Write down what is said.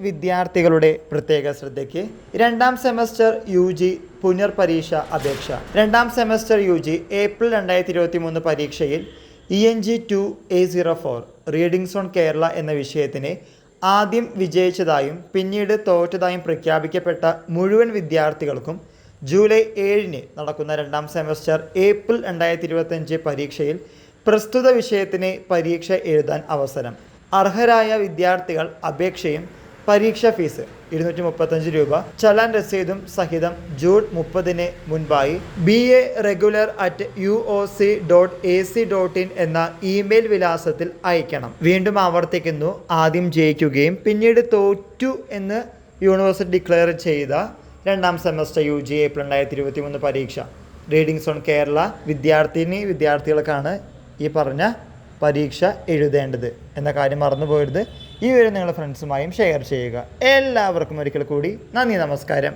വിദ്യാർത്ഥികളുടെ പ്രത്യേക ശ്രദ്ധയ്ക്ക് രണ്ടാം സെമസ്റ്റർ UG പുനർപരീക്ഷ അപേക്ഷ. രണ്ടാം സെമസ്റ്റർ UG ഏപ്രിൽ 2023 പരീക്ഷയിൽ ENG2A04 റീഡിങ്സ് ഓൺ കേരള എന്ന വിഷയത്തിന് ആദ്യം വിജയിച്ചതായും പിന്നീട് തോറ്റതായും പ്രഖ്യാപിക്കപ്പെട്ട മുഴുവൻ വിദ്യാർത്ഥികൾക്കും ജൂലൈ 7 നടക്കുന്ന രണ്ടാം സെമസ്റ്റർ ഏപ്രിൽ 2025 പരീക്ഷയിൽ പ്രസ്തുത വിഷയത്തിന് പരീക്ഷ എഴുതാൻ അവസരം. അർഹരായ വിദ്യാർത്ഥികൾ അപേക്ഷയും പരീക്ഷാ ഫീസ് 235 രൂപ ചലാൻ രസീതും സഹിതം ജൂൺ 30 മുൻപായി ba@uoc.ac.in എന്ന ഇമെയിൽ വിലാസത്തിൽ അയക്കണം. വീണ്ടും ആവർത്തിക്കുന്നു, ആദ്യം ജയിക്കുകയും പിന്നീട് തോറ്റു എന്ന് യൂണിവേഴ്സിറ്റി ഡിക്ലെയർ ചെയ്ത രണ്ടാം സെമസ്റ്റർ UG ഏപ്രിൽ 2023 പരീക്ഷ റീഡിങ്സ് ഓൺ കേരള വിദ്യാർത്ഥികൾക്കാണ് ഈ പറഞ്ഞ പരീക്ഷ എഴുതേണ്ടത് എന്ന കാര്യം മറന്നു പോകരുത്. ഈ വിവരം നിങ്ങളുടെ ഫ്രണ്ട്സുമായും ഷെയർ ചെയ്യുക. എല്ലാവർക്കും ഒരിക്കൽ കൂടി നന്ദി, നമസ്കാരം.